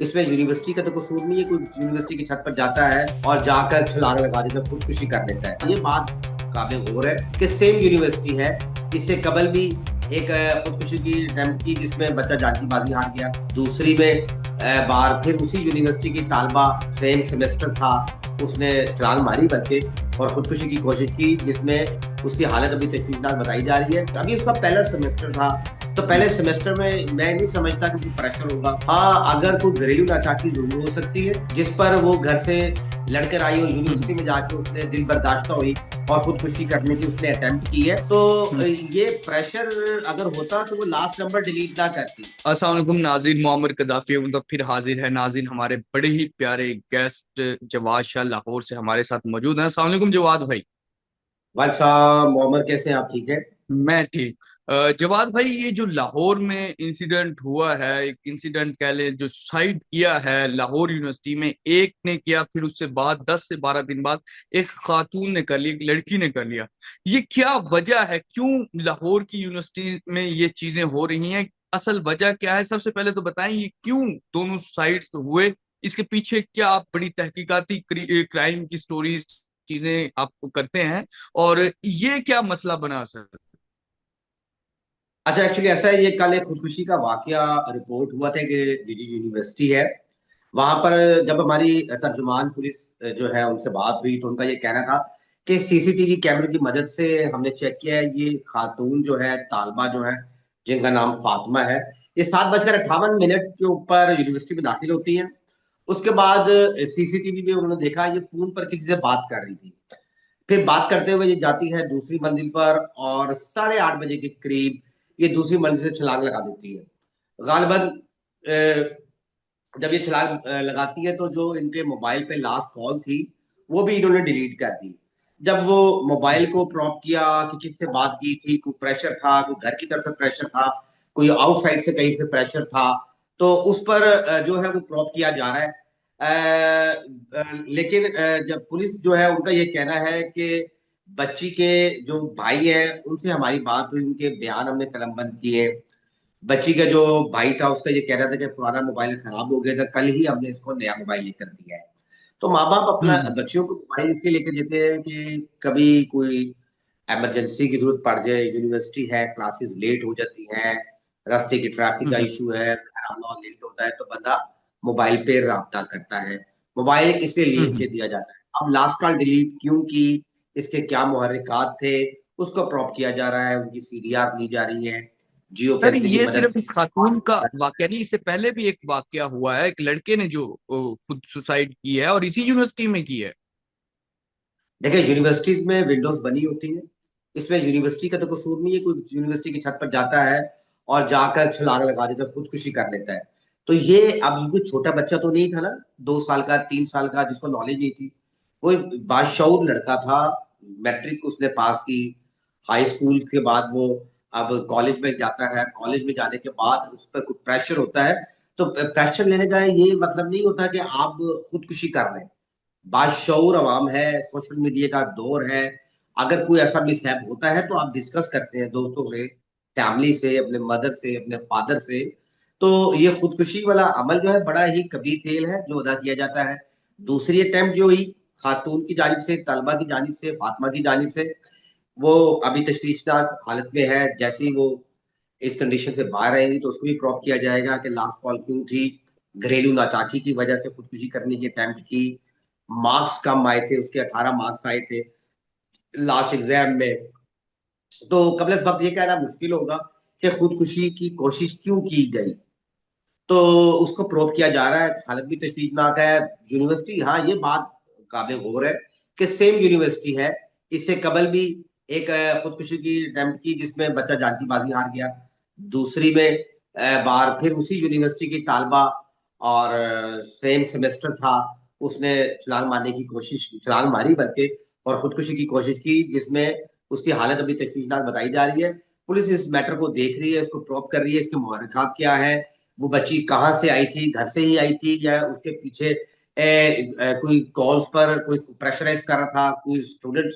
इसमें यूनिवर्सिटी का तो कसूर नहीं है। कोई यूनिवर्सिटी की छत पर जाता है और जाकर छलांग लगा देता है, खुदकुशी कर लेता है। ये बात काबिल गौर है कि सेम यूनिवर्सिटी है, इससे कबल भी एक खुदकुशी की अटेम्प्ट की जिसमें बच्चा जान की बाजी हार गया। दूसरी में बार फिर उसी यूनिवर्सिटी की तालबा, सेम सेमेस्टर था, उसने छलांग मारी बल्कि और खुदकुशी की कोशिश की, जिसमें उसकी हालत अभी तशवीशनाक बताई जा रही है। अभी उसका पहला सेमेस्टर था, तो पहले सेमेस्टर में मैं नहीं समझता कि कोई प्रेशर होगा। हाँ, अगर कोई घरेलू नाचाकी जरूर हो सकती है जिस पर वो घर से लड़कर आई हो, हम्म, यूनिवर्सिटी में जाके उसने दिल बर्दाश्त हुई और खुदकुशी करने की उसने अटेम्प्ट की है, तो हम्म। ये प्रेशर अगर होता तो वो लास्ट नंबर डिलीट ना करती। अस्सलाम वालेकुम नाज़रीन, मोहम्मद कदाफी मतलब फिर हाजिर है नाज़रीन। हमारे बड़े ही प्यारे गेस्ट जवाद शाह लाहौर से हमारे साथ मौजूद हैं। अस्सलाम वालेकुम जवाद भाई। भाई साहब मोहम्मद, कैसे हैं आप? ठीक है। मैं ठीक। जवाद भाई, ये जो लाहौर में इंसिडेंट हुआ है, एक इंसिडेंट कह लें, जो सुसाइड किया है लाहौर यूनिवर्सिटी में एक ने किया, फिर उससे बाद 10 से 12 दिन बाद एक खातून ने कर लिया, एक लड़की ने कर लिया। ये क्या वजह है? क्यों लाहौर की यूनिवर्सिटी में ये चीजें हो रही हैं? असल वजह क्या है? सबसे पहले तो बताएं, ये क्यों दोनों सुसाइड हुए? इसके पीछे क्या आप बड़ी तहकीकाती क्राइम की स्टोरीज चीजें आप करते हैं? और ये क्या मसला बना सर? अच्छा, एक्चुअली ऐसा है, ये कल एक खुदकुशी का वाकया रिपोर्ट हुआ था कि निजी यूनिवर्सिटी है वहां पर। जब हमारी तर्जुमान पुलिस जो है उनसे बात हुई तो उनका ये कहना था कि सीसीटीवी कैमरे की मदद से हमने चेक किया है, ये खातून जो है, तालबा जो है, जिनका नाम फातिमा है, ये 7:58 के ऊपर यूनिवर्सिटी में दाखिल होती है। उसके बाद सीसीटीवी में उन्होंने देखा ये फोन पर किसी से बात कर रही थी। फिर बात करते हुए ये जाती है दूसरी मंजिल पर और 8:30 बजे के करीब ये दूसरी मंजिल से छलांग लगा देती है। गालिबन जब ये छलांग लगाती है तो जो इनके मोबाइल पे लास्ट कॉल थी वो भी इन्होंने डिलीट कर दी। जब वो मोबाइल को प्रॉप किया कि किससे बात की थी, कोई प्रेशर था, कोई घर की तरफ से प्रेशर था, कोई आउटसाइड से कहीं से प्रेशर था, तो उस पर जो है वो प्रॉप किया जा रहा है। लेकिन जब पुलिस जो है उनका ये कहना है कि बच्ची के जो भाई हैं उनसे हमारी बात हुई, उनके बयान हमने कलमबंद किए। बच्ची का जो भाई था उसका ये कह रहा था कि पुराना मोबाइल खराब हो गया था, कल ही हमने इसको नया मोबाइल लेकर दिया है। तो माँ बाप अपना हम्म। बच्चियों को मोबाइल इसलिए लेकर देते हैं कि कभी कोई इमरजेंसी की जरूरत पड़ जाए, यूनिवर्सिटी है, क्लासेस लेट हो जाती हैं, रास्ते की ट्रैफिक का हम्म। इशू है, घर आना लेट होता है, तो बंदा मोबाइल पे राब्ता करता है। मोबाइल इसलिए लेके हम्म। दिया जाता है। अब लास्ट कॉल डिलीट क्यों की, इसके क्या मुहर्रिकात थे, उसको प्रॉप किया जा रहा है, उनकी सीडीआर ली जा रही है जियो सर, फेंसिंग की ये मदद सिर्फ से। इस खातून का वाकया नहीं, इससे पहले भी एक वाकया हुआ है, एक लड़के ने जो खुद सुसाइड की है और इसी यूनिवर्सिटी में की है। देखिए, यूनिवर्सिटीज में विंडोज बनी होती है, इसमें यूनिवर्सिटी का तो कसूर नहीं है। कोई यूनिवर्सिटी की छत पर जाता है और जाकर छलांग लगा देता है, खुदकुशी कर लेता है। तो ये अब ये कोई छोटा बच्चा तो नहीं था ना, 2 साल का, 3 साल का, जिसको नॉलेज नहीं थी। वो एक बाशऊर लड़का था। मैट्रिक उसने पास की, हाई स्कूल के बाद वो अब कॉलेज में जाता है। कॉलेज में जाने के बाद उस पर कुछ प्रेशर होता है। तो प्रेशर लेने का ये मतलब नहीं होता कि आप खुदकुशी कर रहे हैं। बाशऊर अवाम है, सोशल मीडिया का दौर है। अगर कोई ऐसा मिसहैप होता है तो आप डिस्कस करते हैं दोस्तों से, फैमिली से, अपने मदर से, अपने फादर से। तो ये खुदकुशी वाला अमल जो है बड़ा ही कबीह फेल है जो अदा किया जाता है। दूसरी अटेम्प्ट जो हुई खातून की जानिब से, तलबा की जानिब से, फातिमा की जानिब से, वो अभी तशवीशनाक हालत में है। जैसे ही वो इस कंडीशन से बाहर आएंगी तो उसको भी प्रॉप किया जाएगा कि लास्ट कॉल क्यों थी, घरेलू नाचाकी की वजह से खुदकुशी करने की अटेम्प्ट की, मार्क्स कम आए थे, उसके 18 मार्क्स आए थे लास्ट एग्जाम में। तो कबल वक्त ये कहना मुश्किल होगा कि खुदकुशी की कोशिश क्यों की गई। तो उसको प्रोव किया जा रहा है, हालत भी तशवीशनाक है। यूनिवर्सिटी, हाँ, ये बात काबिल गौर है कि सेम यूनिवर्सिटी है, इससे कबल भी एक खुदकुशी की अटेम्प्ट की जिसमें बच्चा जान की बाजी हार गया। दूसरी में बार फिर उसी यूनिवर्सिटी की तालबा और सेम सेमेस्टर था, उसने छलांग मारने की कोशिश, छलांग मारी बल्कि, और खुदकुशी की कोशिश की, जिसमें उसकी हालत अभी तशवीशनाक बताई जा रही है। पुलिस इस मैटर को देख रही है, इसको प्रोब कर रही है, इसके मुहर्रिकात क्या है, वो बच्ची कहाँ से आई थी, घर से ही आई थी या उसके पीछे कोई कॉल्स पर कोई प्रेशराइज कर रहा था, कोई स्टूडेंट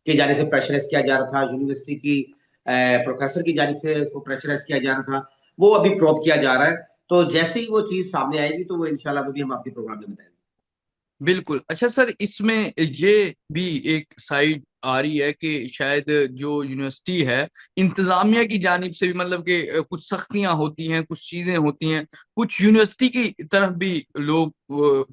की जाने से प्रेशराइज किया जा रहा था, यूनिवर्सिटी की प्रोफेसर की जानिब से उसको प्रेशराइज किया जा रहा था, वो अभी प्रोब किया जा रहा है। तो जैसे ही वो चीज सामने आएगी तो वो इंशाल्लाह वो भी हम आपके प्रोग्राम में बताएंगे। बिल्कुल। अच्छा सर, इसमें ये भी एक साइड आ रही है कि शायद जो यूनिवर्सिटी है, इंतजामिया की जानिब से भी मतलब कि कुछ सख्तियां होती हैं, कुछ चीजें होती हैं, कुछ यूनिवर्सिटी की तरफ भी लोग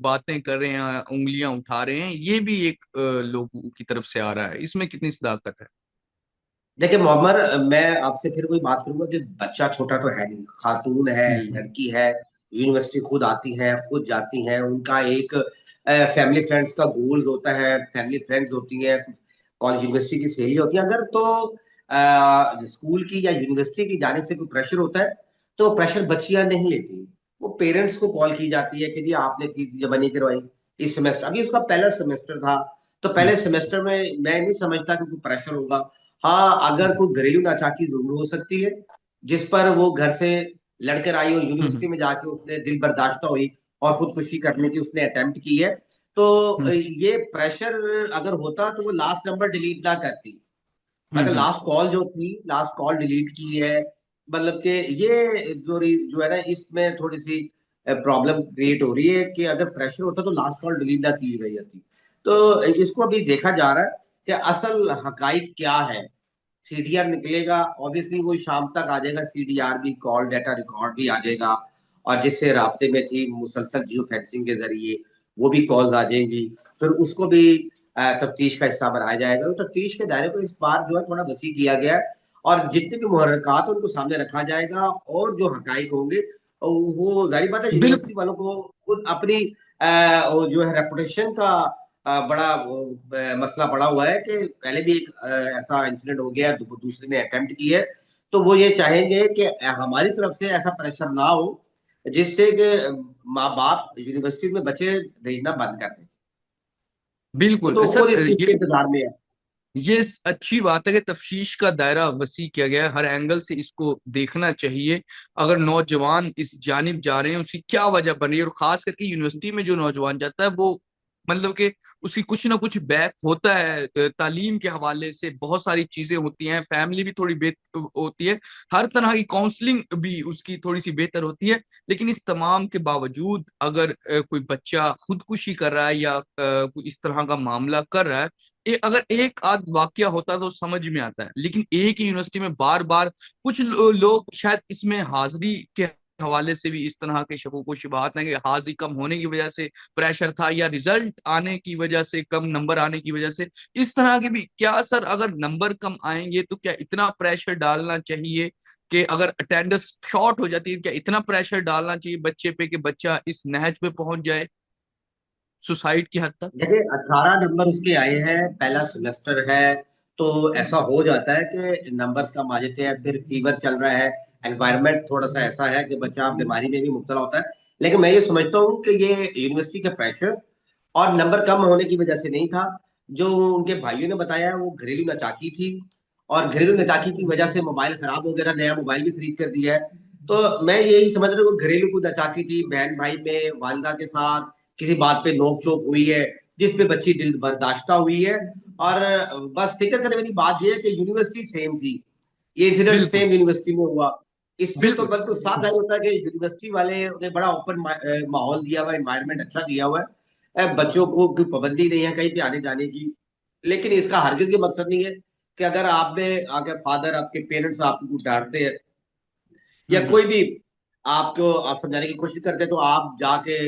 बातें कर रहे हैं, उंगलियां उठा रहे हैं, ये भी एक लोगों की तरफ से आ रहा है। इसमें कितनी सदाकत है? देखिए मोहम्मद, मैं आपसे फिर वही बात करूंगा कि बच्चा छोटा तो है नहीं, खातून है, हम्म। लड़की है, यूनिवर्सिटी खुद आती है, खुद जाती हैं, उनका एक फैमिली फ्रेंड्स का गोल्स होता है, फैमिली फ्रेंड्स होती है, कॉलेज यूनिवर्सिटी की सहेली होती है। अगर तो स्कूल की या यूनिवर्सिटी की जानिब से कोई प्रेशर होता है तो प्रेशर बच्चियां नहीं लेती, वो पेरेंट्स को कॉल की जाती है कि जी आपने फीस जमा नहीं करवाई इस सेमेस्टर, अभी उसका पहला सेमेस्टर था, तो हम्म। पहले सेमेस्टर में मैं नहीं समझता कि कोई प्रेशर होगा। हाँ, अगर कोई घरेलू नाचाकी जरूर हो सकती है, जिस पर वो घर से लड़कर आई हो, हम्म। यूनिवर्सिटी में जाके उसने दिल बर्दाश्त हुई और खुदकुशी करने की उसने अटेम्प्ट की है, तो हम्म। ये प्रेशर अगर होता तो वो लास्ट नंबर डिलीट ना करती। हम्म। अगर लास्ट कॉल जो थी, लास्ट कॉल डिलीट की है, मतलब कि ये जो है ना, इसमें थोड़ी सी प्रॉब्लम क्रिएट हो रही है कि अगर प्रेशर होता तो लास्ट कॉल डिलीट ना की गई जाती। तो इसको अभी देखा जा रहा है कि असल हकाइक क्या है। सीडीआर निकलेगा, ऑब्वियसली वो शाम तक आ जाएगा, सीडीआर भी, कॉल डाटा रिकॉर्ड भी आ जाएगा, और जिससे राब्ते में थी मुसलसल जियो फेंसिंग के जरिए वो भी कॉल्स आ जाएंगी, फिर उसको भी तफ्तीश का हिस्सा बनाया जाएगा। तो तफ्तीश के दायरे को इस बार जो है थोड़ा वसी किया गया है, और जितने भी मुहर्रकात उनको सामने रखा जाएगा, और जो हकाइक होंगे वो जाहिर बात है बिल्कुल। यूनिवर्सिटी वालों को खुद अपनी वो जो है रेपुटेशन का बड़ा मसला पड़ा हुआ है कि पहले भी एक ऐसा इंसिडेंट हो गया, दूसरे ने अटेम्प्ट की है, तो वो ये चाहेंगे कि हमारी तरफ से ऐसा प्रेशर ना हो जिससे कि माँ बाप यूनिवर्सिटी में बच्चे भेजना बंद कर दें। बिल्कुल तो खुद सर, इस चीज के इंतजार में है। ये अच्छी बात है कि तफ्तीश का दायरा वसी किया गया है, हर एंगल से इसको देखना चाहिए। अगर नौजवान इस जानिब जा रहे हैं, उसकी क्या वजह बन रही है, और खास करके यूनिवर्सिटी में जो नौजवान जाता है वो मतलब कि उसकी कुछ ना कुछ बैक होता है, तालीम के हवाले से बहुत सारी चीजें होती हैं, फैमिली भी थोड़ी बेहतर होती है, हर तरह की काउंसलिंग भी उसकी थोड़ी सी बेहतर होती है। लेकिन इस तमाम के बावजूद अगर कोई बच्चा खुदकुशी कर रहा है या कोई इस तरह का मामला कर रहा है, अगर एक आध वाकया होता तो समझ में आता है, लेकिन एक ही यूनिवर्सिटी में बार बार कुछ लोग शायद इसमें हाजिरी के हवाले से भी इस तरह के शकों को शुबहात हैं कि हाजिरी कम होने की वजह से प्रेशर था, या रिजल्ट आने की वजह से, कम नंबर आने की वजह से, इस तरह के भी। क्या सर, अगर नंबर कम आएंगे तो क्या इतना प्रेशर डालना चाहिए कि अगर अटेंडेंस शॉर्ट हो जाती है, क्या इतना प्रेशर डालना चाहिए बच्चे पे कि बच्चा इस नहज पे पहुंच जाए, सुसाइड की हद तक? देखिए 18 नंबर उसके आए हैं, पहला सेमेस्टर है, तो ऐसा हो जाता है कि नंबर्स कम आ जाते हैं, फिर फीवर चल रहा है, एनवायरनमेंट थोड़ा सा ऐसा है कि बच्चा बीमारी में भी मुब्तला होता है। लेकिन मैं ये समझता हूँ कि ये यूनिवर्सिटी का प्रेशर और नंबर कम होने की वजह से नहीं था। जो उनके भाइयों ने बताया है वो घरेलू नाचाकी थी, और घरेलू नाचाकी की वजह से मोबाइल खराब हो गया था, नया मोबाइल भी खरीद कर दिया है। तो मैं यही समझ रहा हूँ, घरेलू कोई नाचाकी थी, बहन भाई में वालिदा के साथ किसी बात पे नोक चोक हुई है, जिसपे बच्ची दिल बर्दाश्ता हुई है। और बस फिक्र करने वाली बात यह है कि यूनिवर्सिटी सेम थी, ये इंसिडेंट बिल्कुल। सेम यूनिवर्सिटी में हुआ। इसमें तो बिल्कुल। बिल्कुल साफ जाहिर होता है कि यूनिवर्सिटी वाले ने बड़ा ओपन माहौल दिया हुआ है, एनवायरनमेंट अच्छा दिया हुआ है, बच्चों को कोई पाबंदी नहीं है कहीं पे आने जाने की। लेकिन इसका हरगिज ये मकसद नहीं है कि अगर आपने आके फादर, आपके पेरेंट्स आपको कुछ डांटते हैं या हम्म। कोई भी आपको आप समझाने की कोशिश करते हैं, तो आप जाके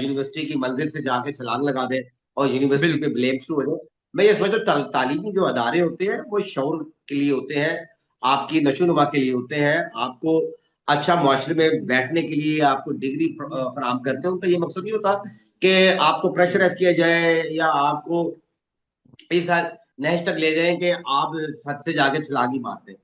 यूनिवर्सिटी की मंजिल से जाके छलांग लगा दें और यूनिवर्सिटी बिल्कुल। पे ब्लेम शुरू हो जाए। मैं ये समझता हूँ तालीमी जो अदारे होते हैं वो शौर के लिए होते हैं, आपकी नशोनुमा के लिए होते हैं, आपको अच्छा मुआशरे में बैठने के लिए आपको डिग्री फराम करते हैं। उनका ये मकसद नहीं होता कि आपको प्रेशराइज किया जाए या आपको इस नहज तक ले जाएं कि आप छत से जाके छलांग ही मारते हैं।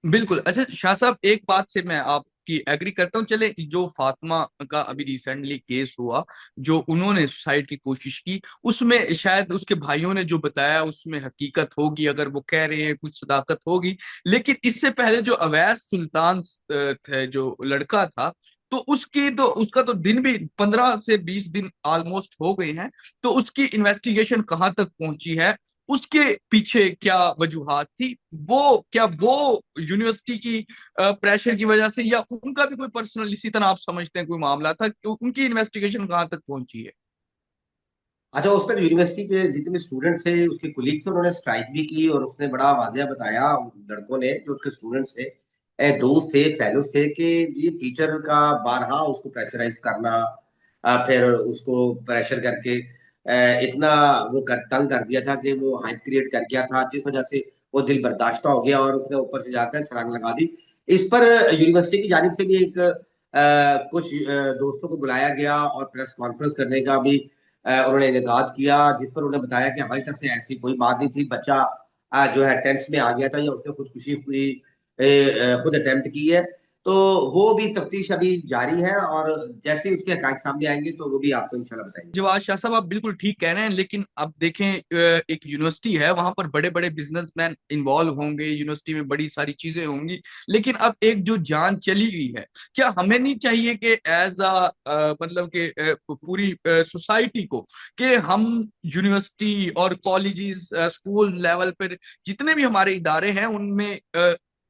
बिल्कुल। अच्छा शाह साहब, एक बात से मैं आपकी एग्री करता हूँ। चले, जो फातिमा का अभी रिसेंटली केस हुआ, जो उन्होंने सुसाइड की कोशिश की, उसमें शायद उसके भाइयों ने जो बताया उसमें हकीकत होगी, अगर वो कह रहे हैं कुछ सदाकत होगी। लेकिन इससे पहले जो अवैध सुल्तान थे, जो लड़का था, तो उसका तो दिन भी 15 से 20 दिन ऑलमोस्ट हो गए हैं, तो उसकी इन्वेस्टिगेशन कहाँ तक पहुंची है? उसके पीछे क्या वजूहात थी? वो क्या वो यूनिवर्सिटी की प्रेशर की वजह से, या उनका भी कोई पर्सनल इसी तरह आप समझते हैं कोई मामला था? उनकी इन्वेस्टिगेशन कहाँ तक पहुंची है? अच्छा, उस पर यूनिवर्सिटी के जितने भी स्टूडेंट्स थे, उसके कुलीग्स थे, उन्होंने स्ट्राइक भी की, और उसने बड़ा वाजिया बताया लड़कों ने जो उसके स्टूडेंट्स थे, दोस्त थे, फेलोज थे, कि ये टीचर का बारहा उसको प्रेशराइज करना, फिर उसको प्रेशर करके इतना वो तंग कर दिया था कि वो हाइप क्रिएट कर गया था, जिस वजह से वो दिल बर्दाश्ता हो गया और उसने ऊपर से जाकर छलांग लगा दी। इस पर यूनिवर्सिटी की जानिब से भी एक कुछ दोस्तों को बुलाया गया और प्रेस कॉन्फ्रेंस करने का भी उन्होंने इनेकाद किया, जिस पर उन्होंने बताया कि हमारी तरफ से ऐसी कोई बात नहीं थी। बच्चा जो है टेंस में आ गया था, या उसने खुदकुशी हुई, खुद अटेम्प्ट की है। तो वो भी तफ्तीश अभी जारी है, और जैसे ही उसके हकायक सामने आएंगे तो वो भी आपको इंशाल्लाह बताएंगे। जवाब शाह साहब, आप बिल्कुल ठीक कह रहे हैं, लेकिन अब देखें, एक यूनिवर्सिटी है, वहां पर बड़े बड़े बिजनेसमैन इन्वॉल्व होंगे, यूनिवर्सिटी में बड़ी सारी चीजें होंगी, लेकिन अब एक जो जान चली गई है, क्या हमें नहीं चाहिए कि एज मतलब कि पूरी सोसाइटी को, कि हम यूनिवर्सिटी और कॉलेजेस, स्कूल लेवल पर जितने भी हमारे इदारे हैं, उनमें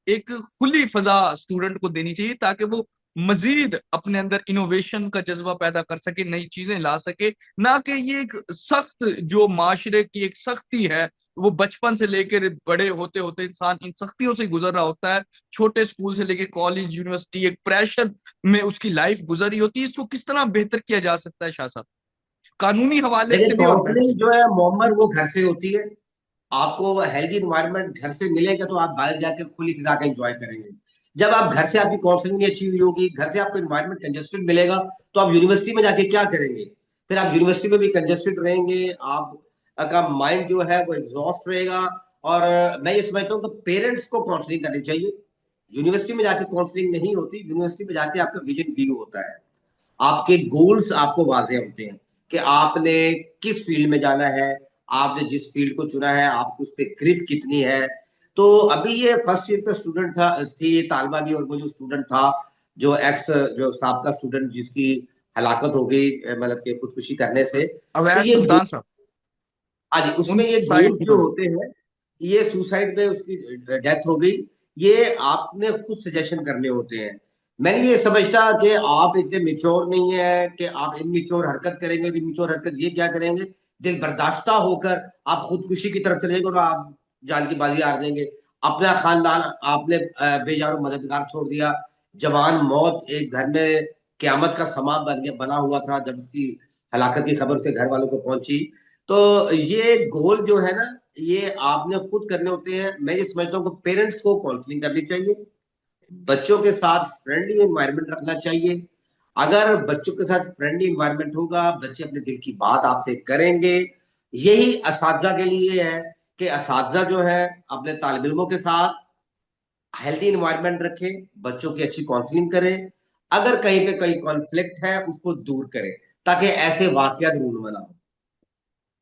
एक खुली फजा स्टूडेंट को देनी चाहिए, ताकि वो मजीद अपने अंदर इनोवेशन का जज्बा पैदा कर सके, नई चीजें ला सके। ना कि ये एक सख्त, जो माशरे की एक सख्ती है, वो बचपन से लेकर बड़े होते होते इंसान इन सख्तियों से गुजर रहा होता है, छोटे स्कूल से लेकर कॉलेज यूनिवर्सिटी, एक प्रेशर में उसकी लाइफ गुजरी होती है। इसको किस तरह बेहतर किया जा सकता है शाह साहब, कानूनी हवाले देखिए, से भी और वैसे काउंसलिंग भी? जो है मोहम्मद, वो घर से होती है। आपको हेल्दी इन्वायरमेंट घर से मिलेगा तो आप बाहर जाकर खुली फिजा का एंजॉय करेंगे। जब आप घर से, आपकी काउंसलिंग नहीं अच्छी हुई होगी, घर से आपको इन्वायरमेंट कंजेस्टेड मिलेगा, तो आप यूनिवर्सिटी में जाके क्या करेंगे? फिर आप यूनिवर्सिटी में भी कंजेस्टेड रहेंगे, आप का माइंड जो है वो एग्जॉस्ट रहेगा। और मैं ये समझता हूँ कि पेरेंट्स को काउंसलिंग करनी चाहिए। यूनिवर्सिटी में जाके काउंसलिंग नहीं होती, यूनिवर्सिटी में जाके आपका विजन व्यू होता है, आपके गोल्स आपको वाजे होते हैं कि आपने किस फील्ड में जाना है, आपने जिस फील्ड को चुना है आपको उस पर ग्रिप कितनी है। तो अभी ये फर्स्ट ईयर का स्टूडेंट था, थी ये तालबा भी, और वो जो स्टूडेंट था, जो एक्स, जो साबका स्टूडेंट जिसकी हलाकत हो गई, मतलब कि खुदकुशी करने से। तो अवैध ये सुल्तान साहब, हाँ जी, उसमें उन ये साइड गोल्स की जो वजह से। होते हैं, ये सुसाइड में उसकी डेथ हो गई, ये आपने खुद सजेशन करने होते हैं। मैं ये समझता कि आप इतने मिच्योर नहीं है कि आप इनमिच्योर हरकत करेंगे, इनमिच्योर हरकत ये क्या करेंगे, दिल बर्दाश्ता होकर आप खुदकुशी की तरफ चलेंगे और आप जान की बाजी हार देंगे। अपना खानदान आपने बेजारो मददगार छोड़ दिया। जवान मौत एक घर में क्यामत का समा बना हुआ था, जब उसकी हलाकत की खबर उसके घर वालों को पहुंची। तो ये गोल जो है ना, ये आपने खुद करने होते हैं। मैं ये समझता हूँ कि पेरेंट्स को काउंसलिंग करनी चाहिए, बच्चों के साथ फ्रेंडली एनवायरनमेंट रखना चाहिए। अगर बच्चों के साथ फ्रेंडली एनवायरनमेंट होगा, बच्चे अपने दिल की बात आपसे करेंगे। यही असातिज़ा के लिए है कि असातिज़ा जो है अपने तालिब इल्मों के साथ हेल्दी एनवायरनमेंट रखें, बच्चों की अच्छी काउंसलिंग करें, अगर कहीं पे कोई कॉन्फ्लिक्ट है उसको दूर करें, ताकि ऐसे वाकयात रूनुमा ना हो।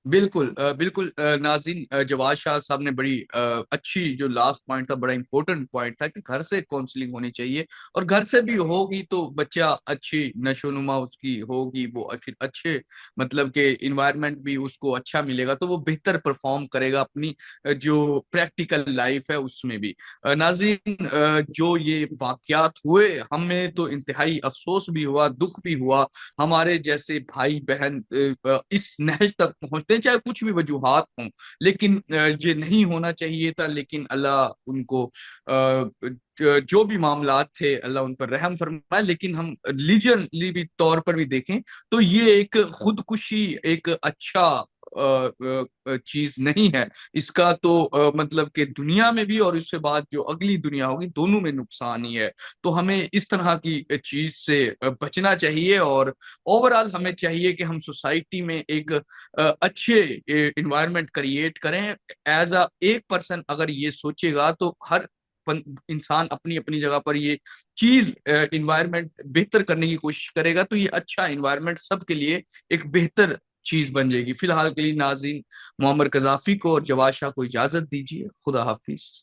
बिल्कुल बिल्कुल नाज़रीन, जवाद शाह साहब ने बड़ी अच्छी, जो लास्ट पॉइंट था बड़ा इंपॉर्टेंट पॉइंट था, कि घर से काउंसलिंग होनी चाहिए, और घर से भी होगी तो बच्चा अच्छी नशोनुमा उसकी होगी, वो फिर अच्छे मतलब के इन्वायरमेंट भी उसको अच्छा मिलेगा, तो वो बेहतर परफॉर्म करेगा अपनी जो प्रैक्टिकल लाइफ है उसमें भी। नाज़रीन, जो ये वाकयात हुए, हमें तो इंतहाई अफसोस भी हुआ, दुख भी हुआ। हमारे जैसे भाई बहन इस नहज तक पहुंचते हैं, चाहे कुछ भी वजूहात हों, लेकिन ये नहीं होना चाहिए था। लेकिन अल्लाह उनको जो भी मामलात थे, अल्लाह उन पर रहम फरमाए। लेकिन हम रिलीजनली भी तौर पर भी देखें, तो ये एक खुदकुशी एक अच्छा चीज नहीं है। इसका तो मतलब कि दुनिया में भी, और उसके बाद जो अगली दुनिया होगी, दोनों में नुकसान ही है। तो हमें इस तरह की चीज से बचना चाहिए, और ओवरऑल हमें चाहिए कि हम सोसाइटी में एक अच्छे इन्वायरमेंट क्रिएट करें। एज अ एक पर्सन अगर ये सोचेगा, तो हर इंसान अपनी अपनी जगह पर ये चीज, इन्वायरमेंट बेहतर करने की कोशिश करेगा, तो ये अच्छा इन्वायरमेंट सबके लिए एक बेहतर चीज बन जाएगी। फिलहाल के लिए नाज़रीन, मोहम्मद कजाफी को और जवाद शाह को इजाजत दीजिए। खुदा हाफिज।